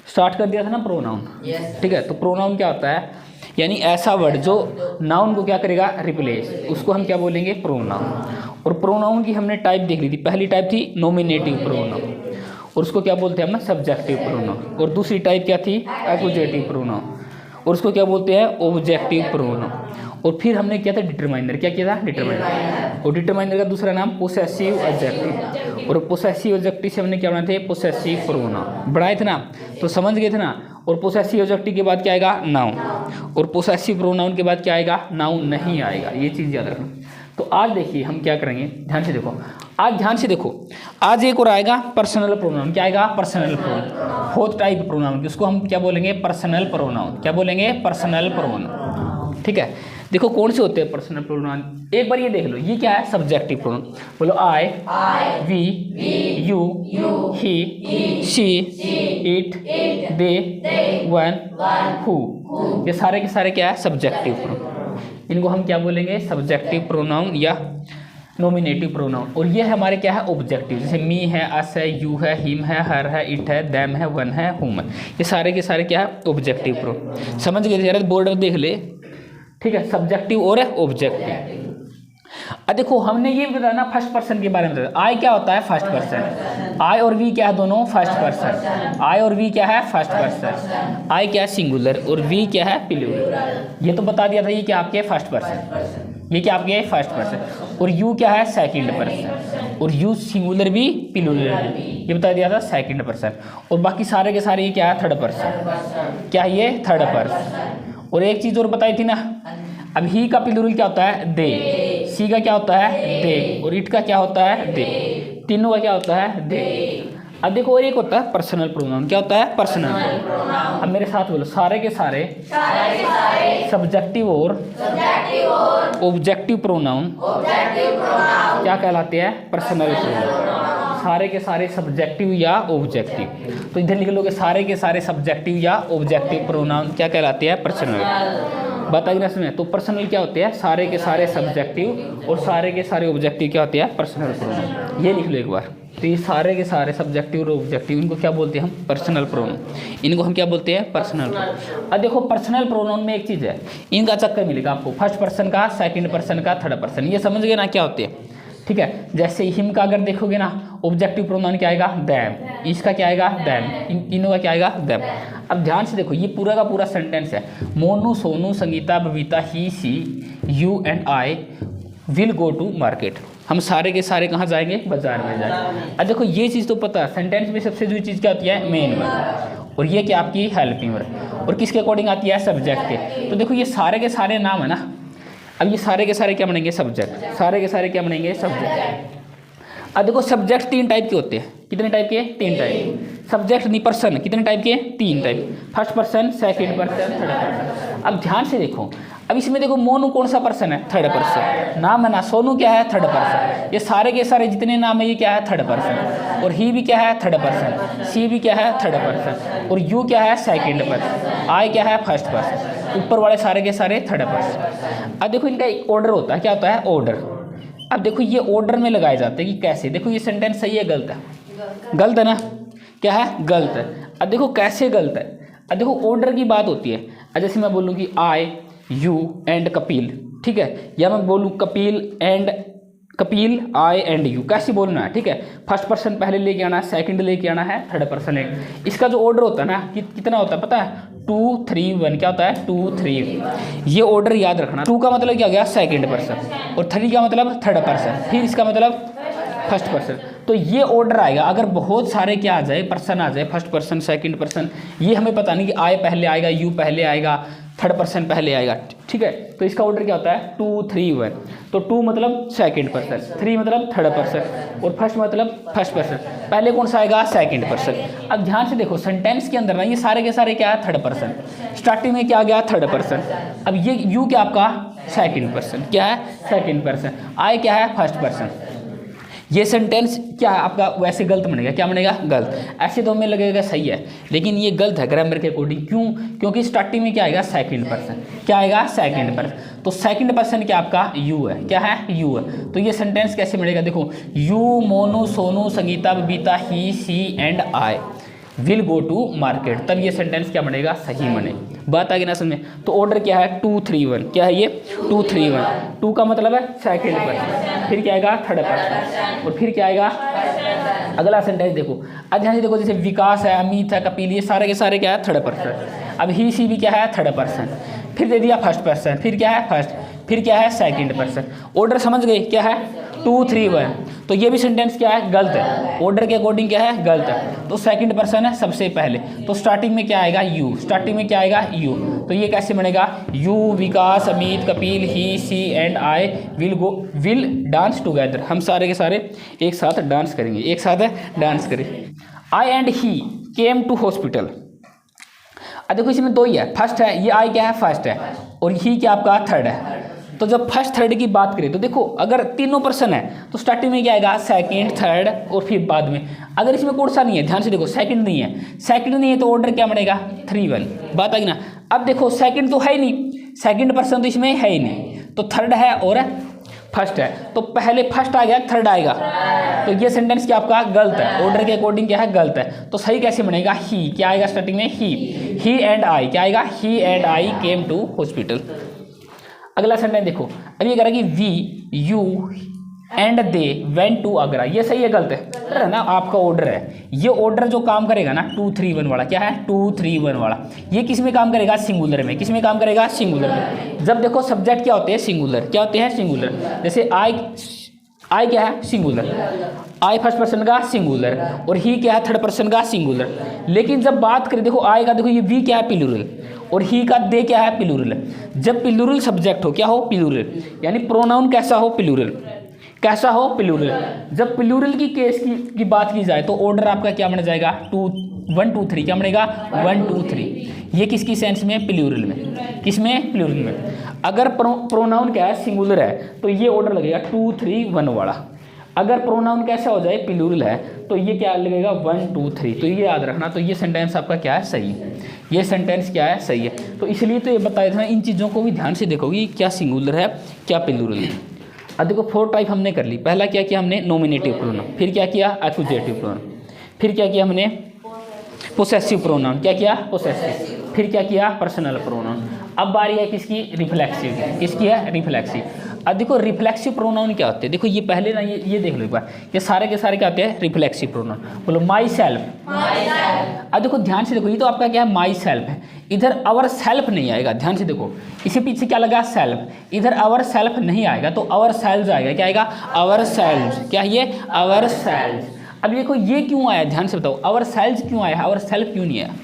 Start कर दिया था ना प्रोनाउन। ठीक है, तो प्रोनाउन क्या होता है, यानी ऐसा वर्ड जो नाउन को क्या करेगा, रिप्लेस, उसको हम क्या बोलेंगे, प्रोनाउन। और प्रोनाउन की हमने टाइप देख ली थी, पहली टाइप थी नॉमिनेटिव प्रोनाउन, और उसको क्या बोलते हैं हम, सब्जेक्टिव प्रोनाउन। और दूसरी टाइप क्या थी, एक्यूजेटिव प्रोनाउन, और उसको क्या बोलते हैं, ऑब्जेक्टिव प्रोनाउन। और फिर हमने किया था डिटरमाइनर, क्या किया था, डिटरमाइनर। और डिटरमाइनर का दूसरा नाम पोसेसिव एडजेक्टिव, और पोसेसिव एडजेक्टिव से हमने क्या बनाए थे, पोसेसिव प्रोनाउन बढ़ाए थे ना, तो समझ गए थे ना। और पोसेसिव एडजेक्टिव के बाद क्या आएगा, नाउन, और पोसेसिव प्रोनाउन के बाद क्या आएगा, नाउन नहीं आएगा, ये चीज़ याद रखना। तो आज देखिए हम क्या करेंगे, ध्यान से देखो, आज ध्यान से देखो, आज एक और आएगा पर्सनल प्रोनाउन। क्या आएगा, personal pronoun, fourth type pronoun, जिसको हम क्या बोलेंगे, पर्सनल प्रोनाउन। क्या बोलेंगे, पर्सनल प्रोनाउन। ठीक है, देखो कौन से होते हैं पर्सनल प्रोनाउन, एक बार ये देख लो, ये क्या है, सब्जेक्टिव प्रोनाउन। बोलो I, we, you, he, she, it, they, one, who, ये सारे के सारे क्या है, सब्जेक्टिव प्रोनाउन। इनको हम क्या बोलेंगे, सब्जेक्टिव प्रोनाउन या नॉमिनेटिव प्रोनाउन। और ये हमारे क्या है, ऑब्जेक्टिव, जैसे मी है, अस है, यू है, हिम है, हर है, इट है, देम है, वन है, हुम है, ये सारे के सारे क्या है, ऑब्जेक्टिव प्रोनाउन। समझ गए यार, बोर्ड में देख ले। ठीक है, सब्जेक्टिव और ऑब्जेक्टिव। अब देखो हमने ये बताया ना, फर्स्ट पर्सन के बारे में बताया, आई क्या होता है, फर्स्ट पर्सन। आई और वी क्या है, दोनों फर्स्ट पर्सन। आई और वी क्या है, फर्स्ट पर्सन। आई क्या है, सिंगुलर, और वी क्या है, प्लूरल। ये तो बता दिया था, ये क्या आपके फर्स्ट पर्सन, ये क्या आपके फर्स्ट पर्सन। और यू क्या है, सेकंड पर्सन, और यू सिंगुलर भी प्लूरल भी, ये बता दिया था सेकंड पर्सन। और बाकी सारे के सारे ये क्या है, थर्ड पर्सन। क्या है ये, थर्ड पर्सन। और एक चीज़ और बताई थी ना, अब ही का प्लूरल क्या होता है, दे, सी का क्या होता है, दे, और इट का क्या होता है, दे, तीनों का क्या होता है, दे। अब देखो और एक होता है पर्सनल प्रोनाउन। क्या होता है, पर्सनल प्रोनाउन। अब मेरे साथ बोलो, सारे के सारे सब्जेक्टिव और ऑब्जेक्टिव प्रोनाउन क्या कहलाते हैं, पर्सनल प्रोनाउन। सारे के सारे सब्जेक्टिव या ऑब्जेक्टिव, तो इधर लिख लोगे, सारे के सारे सब्जेक्टिव या ऑब्जेक्टिव प्रोनाउन क्या कहलाते हैं, पर्सनल। बताइए ना इसमें, तो पर्सनल क्या होते हैं, सारे के सारे सब्जेक्टिव, और सारे के सारे ऑब्जेक्टिव क्या होते हैं, पर्सनल प्रोनाउन। ये लिख लो एक बार। तो ये सारे के सारे सब्जेक्टिव और ऑब्जेक्टिव, इनको क्या बोलते हैं हम, पर्सनल प्रोनाउन। इनको हम क्या बोलते हैं, पर्सनल प्रोनाउन। अब देखो पर्सनल प्रोनाउन में एक चीज़ है, इनका चक्कर मिलेगा आपको, फर्स्ट पर्सन का, सेकंड पर्सन का, थर्ड पर्सन, ये समझ गए ना क्या होते हैं। ठीक है, जैसे हिम का अगर देखोगे ना, ऑब्जेक्टिव प्रोनाउन क्या आएगा, दैम, इसका क्या आएगा, दैम, इन तीनों का क्या आएगा, दैम। अब ध्यान से देखो, ये पूरा का पूरा सेंटेंस है, Monu, Sonu, Sangeeta, Babita, he, she, you and I will go to market. हम सारे के सारे कहाँ जाएंगे, बाजार में जाएंगे। अब देखो ये चीज़ तो पता है, सेंटेंस में सबसे जो चीज़ क्या होती है, मेन वर्ब, और ये क्या आपकी हेल्पिंग वर्ब, और किसके अकॉर्डिंग आती है, सब्जेक्ट के। तो देखो ये सारे के सारे नाम है ना, अब ये सारे के सारे क्या बनेंगे, सब्जेक्ट, सारे के सारे क्या बनेंगे, सब्जेक्ट। अब देखो सब्जेक्ट तीन टाइप के होते हैं, कितने टाइप के, तीन टाइप। सब्जेक्ट नहीं, पर्सन कितने टाइप के, तीन type, first person, second person, third person. अब ध्यान से देखो, अब इसमें देखो मोनू कौन सा पर्सन है, थर्ड पर्सन, नाम है ना, सोनू क्या है, थर्ड पर्सन, ये सारे के सारे जितने नाम है ये क्या है, थर्ड पर्सन, और ही भी क्या है, थर्ड पर्सन, सी भी क्या है, थर्ड पर्सन, और यू क्या है, सेकंड पर्सन, आई क्या है, फर्स्ट पर्सन, ऊपर वाले सारे के सारे थर्ड पर्सन। अब देखो इनका एक ऑर्डर होता है, क्या होता है, ऑर्डर। अब देखो ये ऑर्डर में लगाए जाते हैं कि कैसे, देखो ये सेंटेंस सही है, गलत है, गलत है ना, क्या है, गलत है। अब देखो कैसे गलत है, अब देखो ऑर्डर की बात होती है, जैसे मैं बोलूँ कि आई, यू एंड कपिल, ठीक है, या मैं बोलूँ कपिल, आई एंड यू, कैसे बोलना है, ठीक है, फर्स्ट पर्सन पहले लेके आना है, सेकंड लेके आना है, थर्ड पर्सन लेके। इसका जो ऑर्डर होता है ना, कितना होता है पता है, 2 3 1, क्या होता है, 2 3। ये ऑर्डर याद रखना, 2 का मतलब क्या गया, सेकंड पर्सन, और 3 का मतलब थर्ड पर्सन, फिर इसका मतलब फर्स्ट पर्सन। तो ये ऑर्डर आएगा, अगर बहुत सारे क्या आ जाए, पर्सन आ जाए, फर्स्ट पर्सन, सेकंड पर्सन, ये हमें पता नहीं कि आई पहले आएगा, यू पहले आएगा, थर्ड पर्सन पहले आएगा, ठीक है। तो इसका ऑर्डर क्या होता है, 2 3 1। तो 2 मतलब सेकंड पर्सन, 3 मतलब थर्ड पर्सन, और फर्स्ट मतलब फर्स्ट पर्सन, पहले कौन सा आएगा, सेकंड पर्सन। अब ध्यान से देखो सेंटेंस के अंदर ना ये सारे के सारे क्या है, थर्ड पर्सन, स्टार्टिंग में क्या आ गया, थर्ड पर्सन। अब ये यू क्या आपका, सेकंड पर्सन, क्या है, सेकंड पर्सन, आई क्या है, फर्स्ट पर्सन, ये सेंटेंस क्या है आपका वैसे गलत बनेगा, क्या बनेगा, गलत। ऐसे तो हमें लगेगा सही है, लेकिन ये गलत है ग्रामर के अकॉर्डिंग। क्यों? क्योंकि स्टार्टिंग में क्या आएगा, सेकंड पर्सन। क्या आएगा, सेकंड पर्सन। तो सेकंड पर्सन क्या आपका यू है, क्या है, यू है। तो ये सेंटेंस कैसे बनेगा, देखो, you, Monu, Sonu, Sangeeta, Babita, he, she and I will go to market. तब ये सेंटेंस क्या बनेगा, सही बने। बात आ गई ना समझ में। तो ऑर्डर क्या है, 2 3 1। क्या है ये, 2 3 1। 2 का मतलब है सेकंड पर्सन, फिर क्या आएगा, थर्ड पर्सन, और फिर क्या आएगा अगला सेंटेंस। देखो अब ध्यान से देखो, जैसे विकास है, अमित है, कपिल, ये सारे के सारे क्या है, थर्ड पर्सन। अब ही, सी भी क्या है, थर्ड पर्सन। फिर दे दिया फर्स्ट पर्सन, फिर क्या है, फर्स्ट, फिर क्या है, सेकंड पर्सन। ऑर्डर समझ गए, क्या है, 2 3 1। तो ये भी सेंटेंस क्या है, गलत है। ऑर्डर के अकॉर्डिंग क्या है, गलत है। तो सेकंड पर्सन है सबसे पहले, तो स्टार्टिंग में क्या आएगा, यू। स्टार्टिंग में क्या आएगा, यू। तो ये कैसे बनेगा, you, Vikas, Amit, Kapil, he, she and I will dance together. हम सारे के सारे एक साथ डांस करेंगे, एक साथ डांस करेंगे। I and he came to hospital. अब देखो इसमें दो ही है, फर्स्ट है, ये आई क्या है, फर्स्ट है, और ही क्या आपका थर्ड है। तो जब फर्स्ट थर्ड की बात करें तो देखो, अगर तीनों पर्सन है तो स्टार्टिंग में क्या आएगा, सेकंड, थर्ड, और फिर बाद में। अगर इसमें कौन सा नहीं है, ध्यान से देखो, सेकंड नहीं है, सेकंड नहीं है तो ऑर्डर क्या बनेगा, 3 1। बात आ गई ना। अब देखो सेकंड तो है ही नहीं, सेकंड पर्सन तो इसमें है ही नहीं, तो थर्ड है और फर्स्ट है, तो पहले फर्स्ट आ गया, थर्ड आएगा। तो ये सेंटेंस क्या आपका गलत है, ऑर्डर के अकॉर्डिंग क्या है, गलत है। तो सही कैसे बनेगा, ही। क्या आएगा स्टार्टिंग में, ही एंड आई। क्या आएगा, he and I came to hospital. अगला सेंटेंस देखो, अब ये कह रहा है कि we, you and they went to Agra. ये सही है, गलत है ना, आपका ऑर्डर है। ये ऑर्डर जो काम करेगा ना 2 3 1 वाला, क्या है, 2 3 1 वाला, ये किस में काम करेगा, सिंगुलर में। किस में काम करेगा, सिंगुलर में। जब देखो सब्जेक्ट क्या होते हैं, सिंगुलर। क्या होते हैं, सिंगुलर। जैसे आई क्या है, सिंगुलर। आई फर्स्ट पर्सन का सिंगुलर, और ही क्या है, थर्ड पर्सन का सिंगुलर। लेकिन जब बात करें, देखो आई का, देखो ये वी क्या है, प्लूरल, और ही का दे क्या है, प्लूरल। जब प्लूरल सब्जेक्ट हो, क्या हो, प्लूरल, यानी प्रोनाउन कैसा हो, प्लूरल। कैसा हो, प्लूरल। जब प्लूरल की केस की बात की जाए तो ऑर्डर आपका क्या बन जाएगा, 1 2 3। क्या बनेगा, 1 2 3। ये किसकी सेंस में, प्लूरल में। किसमें, प्लूरल में। अगर प्रोनाउन क्या है, सिंगुलर है, तो ये ऑर्डर लगेगा 2 3 1 वाला। अगर प्रोनाउन कैसा हो जाए, प्लूरल है, तो ये क्या लगेगा, 1 2 3। तो ये याद रखना। तो ये सेंटेंस आपका क्या है, सही है। ये सेंटेंस क्या है, सही है। तो इसलिए तो ये बताया था, इन चीज़ों को भी ध्यान से देखोगे, क्या सिंगुलर है, क्या प्लूरल है। अब देखो 4 टाइप हमने कर ली। पहला क्या किया हमने, नॉमिनेटिव प्रोनाउन, फिर क्या किया, एक्यूजेटिव प्रोनाउन, फिर क्या किया हमने, पोसेसिव प्रोनाउन। क्या किया, पोसेसिव। फिर क्या किया, पर्सनल प्रोनाउन। अब बारी है किसकी, रिफ्लेक्सिव की। किसकी है, रिफ्लेक्सिव। अब देखो रिफ्लेक्सिव प्रोनाउन क्या होते हैं, देखो ये पहले ना ये देख लो एक बार, ये सारे के सारे क्या होते हैं, रिफ्लेक्सिव प्रोनाउन। बोलो माई सेल्फ। अब देखो ध्यान से देखो, ये तो आपका क्या है, माई सेल्फ है। इधर आवर सेल्फ नहीं आएगा, ध्यान से देखो, इसी पीछे क्या लगा, सेल्फ। इधर आवर सेल्फ नहीं आएगा, तो आवर सेल्फ आएगा। क्या आएगा, आवर सेल्फ। क्या ये, आवर सेल्फ। अब देखो ये क्यों आया, ध्यान से बताओ, आवर सेल्फ क्यों आया, आवर सेल्फ क्यों नहीं आया।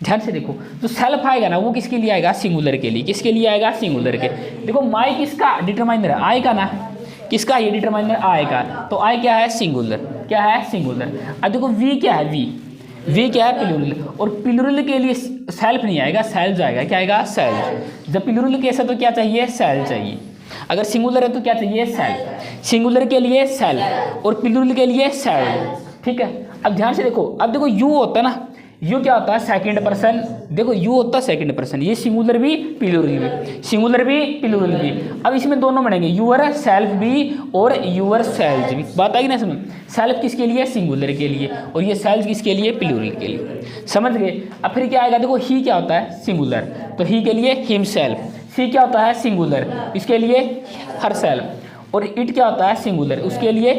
ध्यान से देखो, जो सेल्फ आएगा ना वो किसके लिए आएगा, सिंगुलर के लिए। किसके लिए आएगा, सिंगुलर के। देखो माई किसका डिटरमाइनर है, आई का ना, किसका, ये डिटरमाइनर आई का। तो आई क्या है, सिंगुलर। क्या है, सिंगुलर। अब देखो वी क्या है, वी क्या है, प्लूरल। और प्लूरल के लिए सेल्फ नहीं आएगा, सेल्फ आएगा। क्या आएगा, सेल्फ। जब प्लूरल केस है तो क्या चाहिए, सेल्फ चाहिए। अगर सिंगुलर है तो क्या चाहिए, सेल्फ। सिंगुलर के लिए सेल्फ और प्लूरल के लिए सेल्फ। ठीक है। अब ध्यान से देखो, अब देखो यू होता है ना, यू क्या होता है, सेकंड पर्सन। देखो यू होता है सेकंड पर्सन, ये सिंगुलर भी प्लूरल भी, सिंगुलर भी प्लूरल भी। अब इसमें दोनों बनेंगे, यूअर सेल्फ भी और यूअर सेल्फ भी। बात आएगी ना समझ। सेल्फ किसके लिए, सिंगुलर के लिए, और ये सेल्फ किसके लिए, प्लूरल के लिए। समझ गए। अब फिर क्या आएगा, देखो ही क्या होता है, सिंगुलर, तो ही के लिए हिमसेल्फ। सी क्या होता है, सिंगुलर, इसके लिए हर सेल्फ। और इट क्या होता है, सिंगुलर, उसके लिए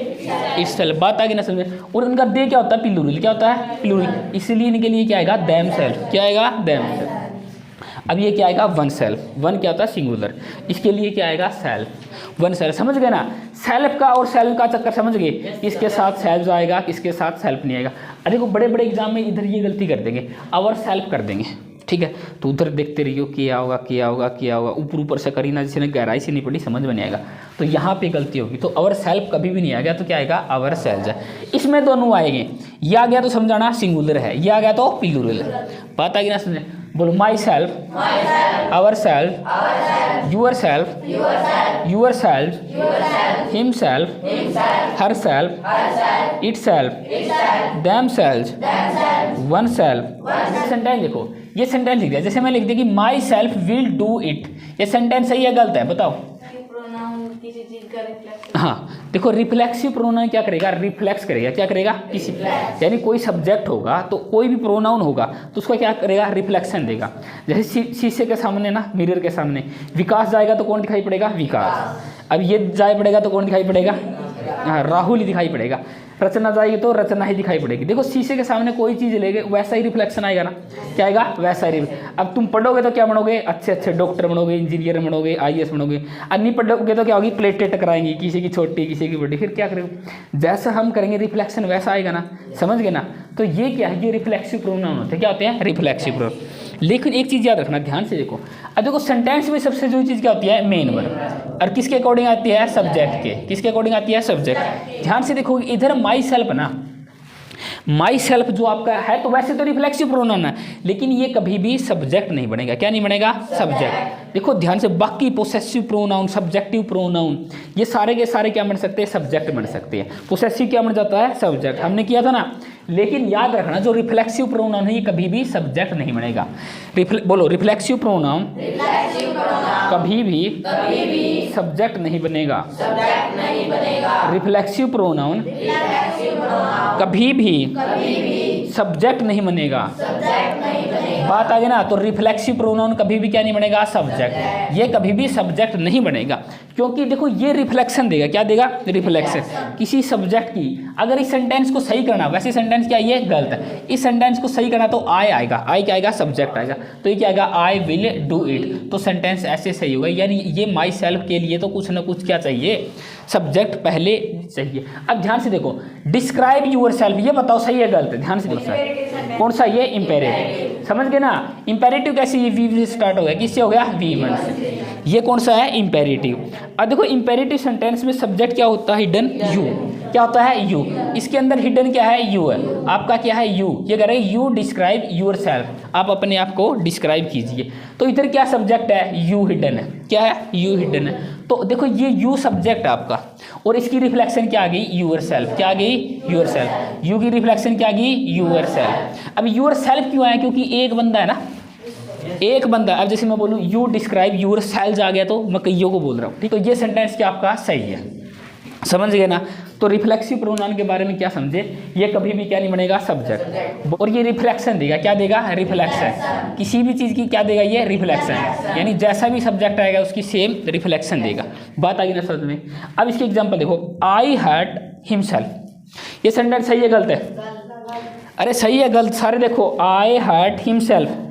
इस सेल्फ। बात आ गई ना समझ। और उनका दे क्या होता है, प्लूरल। क्या होता है, प्लूरल, इसलिए इनके लिए क्या आएगा, देम सेल्फ। क्या आएगा, देम सेल्फ। अब ये क्या आएगा, वन सेल्फ। वन क्या होता है, सिंगुलर, इसके लिए क्या आएगा, सेल्फ। One self. समझ गए ना, सेल्फ का और सेल्फ का चक्कर समझ गए। किसके साथ सेल्फ आएगा, किसके साथ सेल्फ नहीं आएगा। अरे देखो बड़े बड़े एग्जाम में इधर ये गलती कर देंगे, आवर सेल्फ कर देंगे। ठीक है, तो उधर देखते रहियो, किया होगा किया होगा किया होगा, ऊपर ऊपर से करी ना, जिसने गहराई से नहीं पढ़ी समझ में नहीं आएगा। तो यहाँ पे गलती होगी। तो आवर सेल्फ कभी भी नहीं आ गया तो क्या आएगा, आवर सेल्फ है। इसमें दोनों आएंगे, ये आ गया तो समझाना सिंगुलर है, ये आ गया तो प्लूरल है। बात आ गई ना समझे। बोलो myself, ourselves, yourself, yourselves, himself, herself, itself, themselves, oneself. Sentence देखो, ये सेंटेंस लिख दिया, जैसे मैं लिख दिया कि my self will do it, ये सेंटेंस सही है गलत है बताओ? किसी चीज का रिफ्लेक्स। हाँ देखो, रिफ्लेक्सिव प्रोनाउन क्या करेगा, रिफ्लेक्स करेगा, क्या करेगा किसी, यानी कोई सब्जेक्ट होगा तो कोई भी प्रोनाउन होगा तो उसका क्या करेगा, रिफ्लेक्शन देगा। जैसे शीशे के सामने ना, मिरर के सामने विकास जाएगा तो कौन दिखाई पड़ेगा, विकास। अब ये जाए पड़ेगा तो कौन दिखाई पड़ेगा, हाँ राहुल ही दिखाई पड़ेगा। रचना जाएगी तो रचना ही दिखाई पड़ेगी। देखो शीशे के सामने कोई चीज़ लेगे वैसा ही रिफ्लेक्शन आएगा ना, क्या आएगा, वैसा ही। अब तुम पढ़ोगे तो क्या बनोगे, अच्छे अच्छे डॉक्टर बनोगे, इंजीनियर बनोगे, IAS बनोगे। अब नहीं पढ़ोगे तो क्या होगी, प्लेटें टकराएंगी, किसी की छोटी किसी की बड़ी, फिर क्या करोगे, जैसा हम करेंगे रिफ्लेक्शन वैसा आएगा ना, समझ गए ना। तो ये क्या है, ये रिफ्लेक्सिव प्रोनाउन होते हैं, क्या होते हैं, रिफ्लेक्सिव प्रोनाउन। लेकिन एक चीज़ याद रखना, ध्यान से देखो। अब देखो सेंटेंस में सबसे जो चीज़ क्या होती है, मेन वर्ब, और किसके अकॉर्डिंग आती है, सब्जेक्ट के, किसके अकॉर्डिंग आती है, सब्जेक्ट। ध्यान से देखो इधर माई सेल्फ ना, माई सेल्फ जो आपका है तो वैसे तो रिफ्लेक्सिव प्रोनाउन है, लेकिन ये कभी भी सब्जेक्ट नहीं बनेगा, क्या नहीं बनेगा, सब्जेक्ट। देखो ध्यान से, बाकी पोसेसिव प्रोनाउन, सब्जेक्टिव प्रोनाउन, ये सारे के सारे क्या बन सकते हैं, सब्जेक्ट बन सकते हैं। पोसेसिव क्या बन जाता है, सब्जेक्ट, हमने किया था ना। लेकिन याद रखना, जो रिफ्लेक्सिव प्रोनाउन है ये कभी भी सब्जेक्ट नहीं बनेगा। बोलो, रिफ्लेक्सिव प्रोनाउन कभी भी सब्जेक्ट नहीं बनेगा। रिफ्लेक्सिव प्रोनाउन कभी भी सब्जेक्ट नहीं बनेगा। बात आ गई ना। तो रिफ्लेक्सिव प्रोनाउन कभी भी क्या नहीं बनेगा, सब्जेक्ट। ये कभी भी सब्जेक्ट नहीं बनेगा, क्योंकि देखो ये रिफ्लेक्शन देगा, क्या देगा, रिफ्लेक्शन किसी सब्जेक्ट की। अगर इस सेंटेंस को सही करना, वैसे सेंटेंस क्या ये गलत है, इस सेंटेंस को सही करना तो आई आएगा, आई क्या आएगा, सब्जेक्ट आएगा। तो ये क्या आएगा, आई विल डू इट, तो सेंटेंस ऐसे सही होगा। यानी ये माई सेल्फ के लिए तो कुछ ना कुछ क्या चाहिए, सब्जेक्ट पहले चाहिए। अब ध्यान से देखो, डिस्क्राइब यूर सेल्फ, ये बताओ सही है गलत है, ध्यान से देखो सर, कौन सा, ये इंपेरेटिव, समझ गए ना। इंपेरेटिव कैसे, ये वी से स्टार्ट हो गया, किससे हो गया, वी वन से। ये कौन सा है, इंपेरेटिव। अब देखो इंपेरेटिव सेंटेंस में सब्जेक्ट क्या होता है, हिडन यू, क्या होता है, यू। इसके अंदर हिडन क्या है, यू है, आपका क्या है, यू। ये कह रहे हैं यू डिस्क्राइब यूर सेल्फ, आप अपने आप को डिस्क्राइब कीजिए। तो इधर क्या सब्जेक्ट है, यू हिडन है, क्या है, यू हिडन है। तो देखो ये यू सब्जेक्ट आपका, और इसकी रिफ्लेक्शन क्या आ गई, यूर सेल्फ, क्या आ गई, यूर सेल्फ। यू की रिफ्लेक्शन क्या आ गई, यूर सेल्फ। अब यूर सेल्फ क्यों आया, क्योंकि एक बंदा है ना, एक बंदा। अब जैसे मैं बोलूँ यू डिस्क्राइब यूर सेल्फ आ गया तो मैं कईयों को बोल रहा हूँ, ठीक। तो ये सेंटेंस क्या आपका सही है, समझ गए ना। तो रिफ्लेक्सिव प्रोनाउन के बारे में क्या समझे, ये कभी भी क्या नहीं बनेगा, सब्जेक्ट। और ये रिफ्लेक्शन देगा, क्या देगा, रिफ्लेक्शन। किसी भी चीज़ की क्या देगा, ये रिफ्लेक्शन, यानी जैसा भी सब्जेक्ट आएगा उसकी सेम रिफ्लेक्शन देगा। बात आ गई ना समझ में। अब इसकी एग्जांपल देखो, आई हर्ट हिमसेल्फ, ये सेंटेंस सही है गलत है, अरे सही है गलत सारे देखो, आई हर्ट हिमसेल्फ।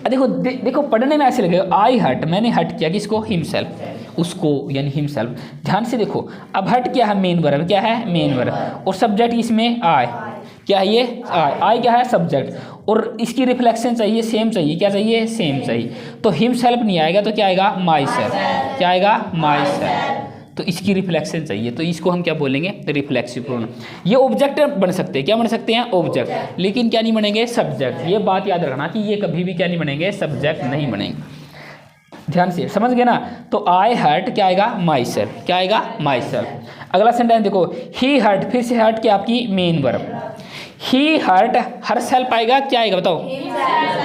देखो देखो पढ़ने में ऐसे लगेगा, आई हर्ट, मैंने हर्ट किया किसको, हिमसेल्फ, उसको यानी हिमसेल्फ। ध्यान से देखो, अब हर्ट क्या है, मेन वर्ब, क्या है, मेन वर्ब, और सब्जेक्ट इसमें आई, क्या है ये, आई क्या है, सब्जेक्ट, और इसकी रिफ्लेक्शन चाहिए, सेम चाहिए, क्या चाहिए, सेम चाहिए। तो हिमसेल्फ नहीं आएगा तो क्या आएगा, माई सेल्फ, क्या आएगा, माई सेल्फ। तो इसकी रिफ्लेक्शन चाहिए, तो इसको हम क्या बोलेंगे, रिफ्लेक्सिव प्रोनाउन। ये ऑब्जेक्ट बन सकते हैं, क्या बन सकते हैं, ऑब्जेक्ट, लेकिन क्या नहीं बनेंगे, सब्जेक्ट। ये बात याद रखना कि ये कभी भी क्या नहीं बनेंगे, सब्जेक्ट नहीं बनेंगे। ध्यान से समझ गए ना। तो आई हर्ट क्या आएगा, माई सेल्फ, क्या आएगा, माई सेल्फ। अगला सेंटेंस देखो, ही हर्ट, फिर से हर्ट क्या आपकी मेन वर्ब, ही हर्ट हर सेल्फ आएगा, क्या आएगा बताओ,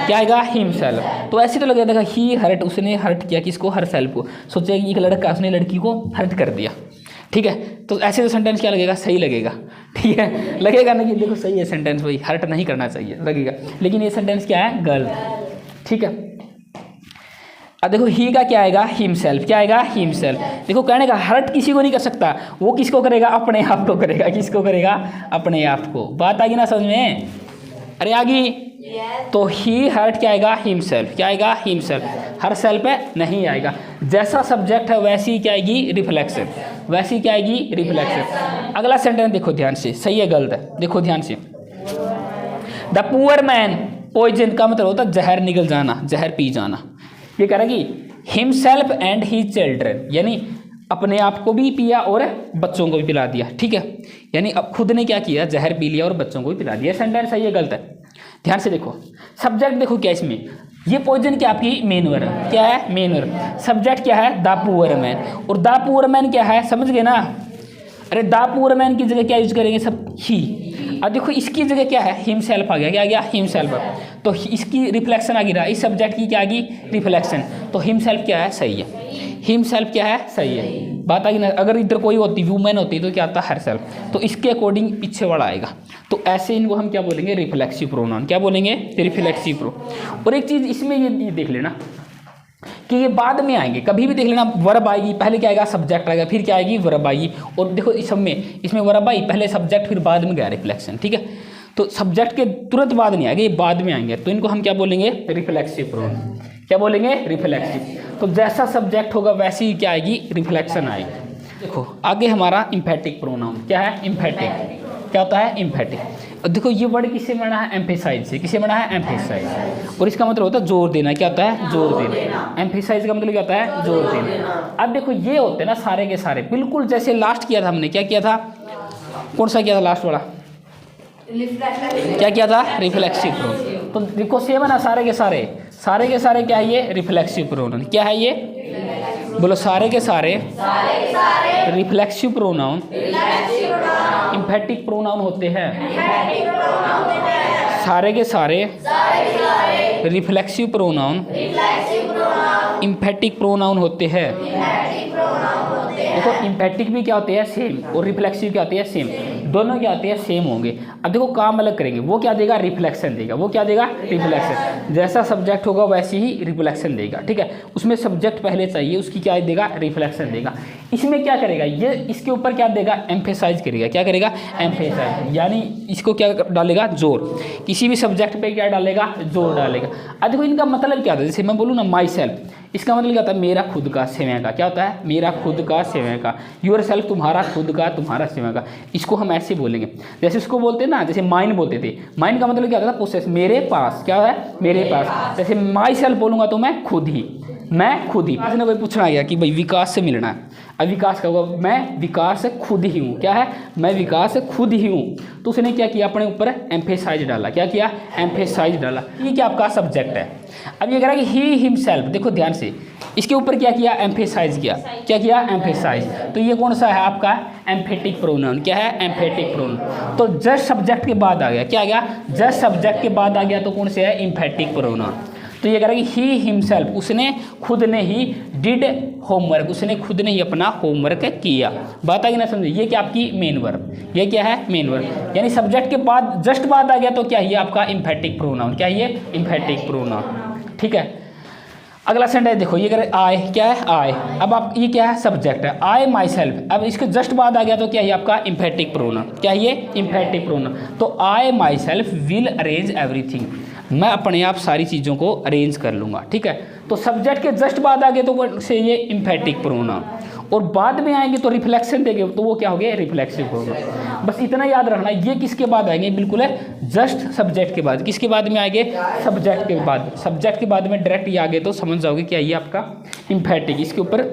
क्या आएगा, हिमसेल्फ। तो ऐसे तो लगेगा, देखा ही हर्ट, उसने हर्ट किया किसको, हर सेल्फ को। सोचा कि एक लड़का, उसने लड़की को हर्ट कर दिया, ठीक है। तो ऐसे तो सेंटेंस क्या लगेगा, सही लगेगा, ठीक है, लगेगा ना कि देखो सही है सेंटेंस, भाई हर्ट नहीं करना चाहिए लगेगा, लेकिन ये सेंटेंस क्या है, गलत, ठीक है। अब देखो ही का क्या आएगा, हिमसेल्फ, क्या आएगा, हिमसेल्फ। देखो कहने का हर्ट किसी को नहीं कर सकता, वो किसको करेगा, अपने आप को करेगा, किसको करेगा, अपने आप को। बात आ गई ना समझ में, अरे आ गई। तो ही हर्ट क्या आएगा, हिमसेल्फ, क्या आएगा, हिमसेल्फ। हर सेल्फ पे नहीं आएगा, जैसा सब्जेक्ट है वैसी क्या आएगी, रिफ्लेक्शन, वैसी क्या आएगी, रिफ्लेक्शन। अगला सेंटेंस देखो ध्यान से, सही है गलत है, देखो ध्यान से। द पुअर मैन, पॉइजन का मतलब होता है जहर निकल जाना, जहर पी जाना। ये कह रहा है कि हिमसेल्फ एंड ही चिल्ड्रन, यानी अपने आप को भी पिया और बच्चों को भी पिला दिया, ठीक है। यानी अब खुद ने क्या किया, जहर पी लिया और बच्चों को भी पिला दिया। सेंटेंस सही है गलत है? ध्यान से देखो, सब्जेक्ट देखो क्या इसमें, ये पॉइजन क्या आपकी मेन वर्ब क्या है, मेन वर्ब। सब्जेक्ट क्या है, द पुअर मैन, और द पुअर मैन क्या है, समझ गए ना। अरे द पुअर मैन की जगह क्या यूज करेंगे, सब ही। अब देखो इसकी जगह क्या है, हिमसेल्फ आ गया, क्या आ गया, हिमसेल्फ। तो इसकी रिफ्लेक्शन आ गई, इस सब्जेक्ट की क्या आ गई, रिफ्लेक्शन। तो हिमसेल्फ क्या है, सही है। हिमसेल्फ क्या है, सही है। बात आ गई ना। अगर इधर कोई होती, वुमेन होती, तो क्या आता है, हरसेल्फ। तो इसके अकॉर्डिंग पीछे वाला आएगा। तो ऐसे इनको हम क्या बोलेंगे, रिफ्लेक्सिव प्रोनाउन। क्या बोलेंगे, रिफ्लेक्सिव प्रो। और एक चीज़ इसमें ये देख लेना कि ये बाद में आएंगे, कभी भी देख लेना, वर्ब आएगी, पहले क्या आएगा, सब्जेक्ट आएगा, फिर क्या आएगी, वर्ब आएगी। और देखो इस सब में, इसमें वर्ब आई, पहले सब्जेक्ट, फिर बाद में गया रिफ्लेक्शन, ठीक है। तो सब्जेक्ट के तुरंत बाद नहीं आएंगे, ये बाद में आएंगे। तो इनको हम क्या बोलेंगे, रिफ्लेक्सिव प्रोनाउन। क्या बोलेंगे, रिफ्लेक्सिव। तो जैसा सब्जेक्ट होगा वैसी ही क्या आएगी, रिफ्लेक्शन आएगी। देखो आगे हमारा इम्फेटिक प्रोनाउन क्या है, इम्फेटिक। क्या होता है, इम्फेटिक। देखो ये वर्ड किससे बना है, एम्फेसाइज से। किससे बना है, एम्फेसाइज। और इसका मतलब होता है जोर देना। क्या होता है, जोर देना। एम्फेसाइज का मतलब क्या होता है, जोर देना। अब देखो ये होते हैं ना सारे के सारे, बिल्कुल जैसे लास्ट किया था हमने, क्या किया था, कौन सा किया था लास्ट वाला, क्या किया था, रिफ्लेक्सिव प्रोनाउन। तो देखो सेम है ना, सारे के सारे क्या है, ये रिफ्लेक्सिव प्रोनाउन। क्या है ये, बोलो, सारे के सारे रिफ्लेक्सिव प्रोनाउन इम्फेटिक प्रोनाउन होते हैं। सारे के सारे रिफ्लेक्सिव प्रोनाउन इम्फेटिक प्रोनाउन होते हैं। देखो इम्फेटिक भी क्या होते हैं, सेम, और रिफ्लेक्सिव क्या होती है, सेम। दोनों क्या होते हैं, सेम होंगे। अब देखो काम अलग करेंगे, वो क्या देगा, रिफ्लेक्शन देगा। वो क्या देगा, रिफ्लेक्शन। जैसा सब्जेक्ट होगा वैसे ही रिफ्लेक्शन देगा, ठीक है। उसमें सब्जेक्ट पहले चाहिए, उसकी क्या देगा, रिफ्लेक्शन देगा। इसमें क्या करेगा, ये इसके ऊपर क्या देगा, एम्फेसाइज करेगा। क्या करेगा, एम्फेसाइज, यानी इसको क्या डालेगा, जोर। किसी भी सब्जेक्ट पे क्या डालेगा, जोर डालेगा। अब देखो इनका मतलब क्या होता है, जैसे मैं बोलूँ ना, माई सेल्फ, इसका मतलब क्या होता है, मेरा खुद का, स्वयं का। क्या होता है, मेरा खुद का, स्वयं का। योर सेल्फ, तुम्हारा खुद का, तुम्हारा स्वयं का। इसको हम ऐसे बोलेंगे, जैसे उसको बोलते हैं ना, जैसे माइन बोलते थे। माइन का मतलब क्या होता है, पोसेस, मेरे पास। क्या है, मेरे पास। जैसे माई सेल्फ बोलूँगा तो मैं खुद ही, मैं खुद ही। आज ने भाई पूछना गया कि भाई विकास से मिलना है। अब विकास का होगा, मैं विकास से खुद ही हूँ। क्या है, मैं विकास से खुद ही हूँ। तो उसने क्या किया, अपने ऊपर एम्फेसाइज डाला। क्या किया, एम्फेसाइज डाला। ये क्या आपका सब्जेक्ट है। अब ये कह रहा है कि ही हिमसेल्फ, देखो ध्यान से, इसके ऊपर क्या किया, एम्फेसाइज किया। क्या किया, एम्फेसाइज। तो ये कौन सा है आपका, एम्फेटिक प्रोनाउन। क्या है, एम्फेटिक प्रोनाउन। तो जस्ट सब्जेक्ट के बाद आ गया, क्या आ गया, जस्ट सब्जेक्ट के बाद आ गया, तो कौन से है, एम्फेटिक प्रोनाउन। तो ये कह रहा है कि ही हिमसेल्फ, उसने खुद ने ही, डिड होमवर्क, उसने खुद ने ही अपना होमवर्क किया। बात आ गई ना, समझे। ये क्या आपकी मेन वर्ब, ये क्या है, मेन वर्ब। यानी सब्जेक्ट के बाद जस्ट बाद आ गया तो क्या है, आपका इम्फेटिक प्रोनाउन। क्या है, ये इम्फेटिक प्रोनाउन, ठीक है। अगला सेंटेंस देखो, ये कह आई, क्या है, आई। अब आप ये क्या है, सब्जेक्ट है, आई माई सेल्फ। अब इसके जस्ट बाद आ गया तो क्या है, आपका इम्फेटिक प्रोनाउन। क्या है, ये इम्फेटिक प्रोनाउन। तो I myself will arrange everything, मैं अपने आप सारी चीज़ों को अरेंज कर लूँगा, ठीक है। तो सब्जेक्ट के जस्ट बाद आ गए तो से ये इम्फेटिक प्रोनाउन, और बाद में आएंगे तो रिफ्लेक्शन देंगे, तो वो क्या हो गया, रिफ्लेक्सिव प्रोनाउन। बस इतना याद रखना, ये किसके बाद आएंगे, बिल्कुल है जस्ट सब्जेक्ट के बाद। किसके बाद में आएंगे, सब्जेक्ट के बाद। सब्जेक्ट के बाद में डायरेक्ट ये आगे तो समझ जाओगे क्या ये आपका इम्फेटिक, इसके ऊपर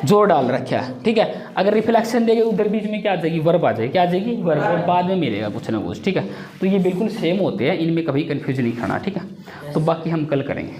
जोर डाल रखा है, ठीक है। अगर रिफ्लेक्शन देंगे उधर बीच में क्या आ जाएगी, वर्ब आ जाएगी। क्या आ जाएगी, वर्ब। और बाद में मिलेगा कुछ ना कुछ, ठीक है। तो ये बिल्कुल सेम होते हैं, इनमें कभी कन्फ्यूज नहीं खाना, ठीक है। तो बाकी हम कल करेंगे।